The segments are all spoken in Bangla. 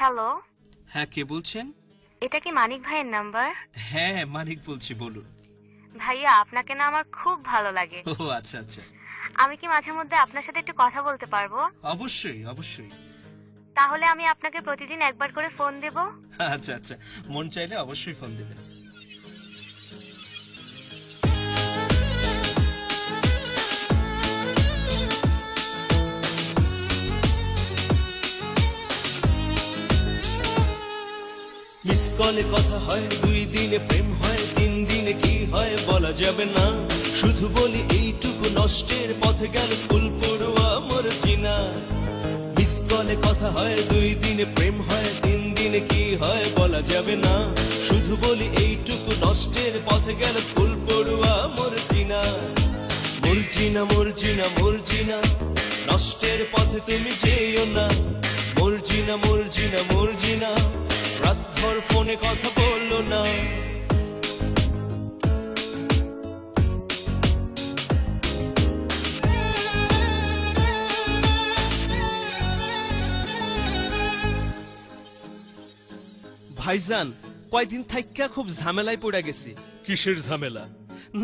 হ্যালো, হ্যাঁ, কে বলছেন? এটা কি মানিক ভাইয়ের নাম্বার? হ্যাঁ, মানিক বলছি, বলুন। ভাইয়া, আপনাকে না আমার খুব ভালো লাগে। ও আচ্ছা আচ্ছা। আমি কি মাঝে মধ্যে আপনার সাথে একটু কথা বলতে পারবো? অবশ্যই অবশ্যই। তাহলে আমি আপনাকে প্রতিদিন একবার করে ফোন দেব। আচ্ছা আচ্ছা, মন চাইলে অবশ্যই ফোন দেবেন। মিস কলে কথা হয়, 2 দিনে প্রেম হয়, 3 দিনে কি হয় বলা যাবে না। শুধু বলি এইটুকু, নষ্টের পথে গেল স্কুল পড়ুয়া মরজিনা। মিস কলে কথা হয়, 2 দিনে প্রেম হয়, 3 দিনে কি হয় বলা যাবে না। শুধু বলি এইটুকু, নষ্টের পথে গেল স্কুল পড়ুয়া মরজিনা। মরজিনা মরজিনা মরজিনা, নষ্টের পথে তুমি যেও না। মরজিনা মরজিনা মরজিনা, রাতভর ফোনে কথা বললো না। ভাইজান, কয়দিন থাইকা খুব ঝামেলায় পড়ে গেছি। কিসের ঝামেলা?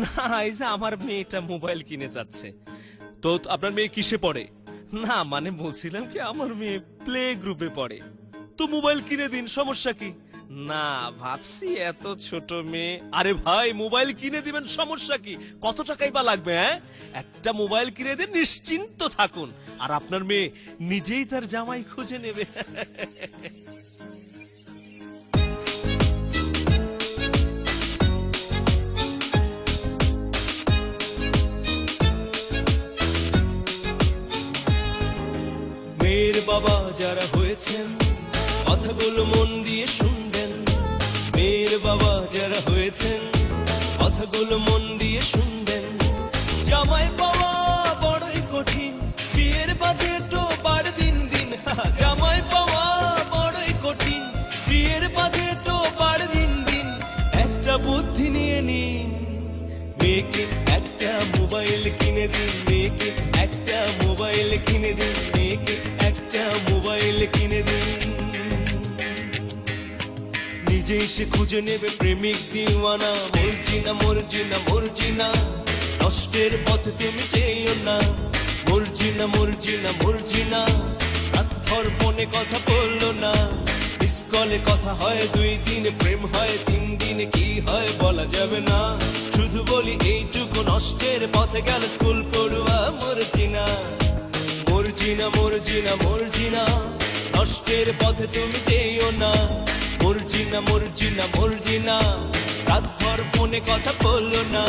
না, এই যে আমার মেয়েটা মোবাইল কিনে যাচ্ছে। তো আপনার মেয়ে কিসে পড়ে? না মানে বলছিলাম কি, আমার মেয়ে প্লে গ্রুপে পড়ে। তো মোবাইল কিনে দিন, সমস্যা কি? না, ভাবছি এত ছোট মেয়ে। আরে ভাই, মোবাইল কিনে দিবেন, সমস্যা কি? কত টাকাই বা লাগবে? একটা মোবাইল কিনে দিন, নিশ্চিন্ত থাকুন। আর আপনার মেয়ে নিজেই তার জামাই খুঁজে নেবে। মেয়ের বাবা যারা হয়েছেন, কথাগুলো মন দিয়ে শুনবেন। মেয়ের বাবা যারা হয়েছেন, কথাগুলো মন দিয়ে শুনবেন। জামাই পাওয়া বড়ই কঠিন, বিয়ের বাজেটও বাড়ে দিন দিন। জামাই পাওয়া বড়ই কঠিন, বিয়ের বাজেটও বাড়ে দিন দিন। একটা বুদ্ধি নিয়ে নিন, মেয়েকে একটা মোবাইল কিনে দিন। মেয়েকে একটা মোবাইল কিনে দিন। মেয়েকে একটা মোবাইল কিনে দিন। নিজেই সে খুঁজে নেবে প্রেমিক দিওয়ানা। মর্জিনা মর্জিনা মর্জিনা, নষ্টের পথে তুমি যেও না। মর্জিনা মর্জিনা মর্জিনা, রাতভর ফোনে কথা বললো না। মিস কলে কথা হয়, 2 দিনে প্রেম হয়, 3 দিনে কি হয় বলা যাবে না। শুধু বলি এইটুকু, নষ্টের পথে গেল স্কুল পড়ুয়া মরজিনা। মরজিনা মরজিনা মরজিনা, নষ্টের পথে তুমি যেও না। মরজিনা মরজিনা মরজিনা, রাতভর ফোনে কথা বললো না।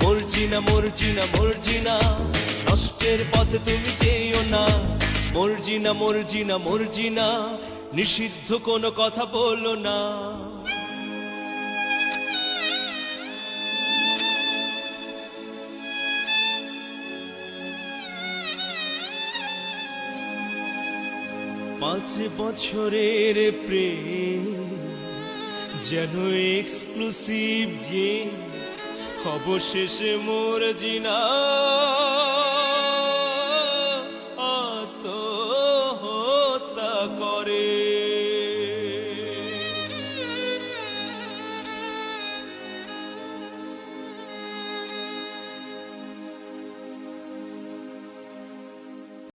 মরজিনা মরজিনা মরজিনা, নষ্টের পথে তুমি যেও না। মরজিনা মরজিনা মরজিনা, নিষিদ্ধ কোনো কথা বললো না। পাঁচ বছরের প্রেম যেন এক্সক্লুসিভ গেম, অবশেষে মরজিনা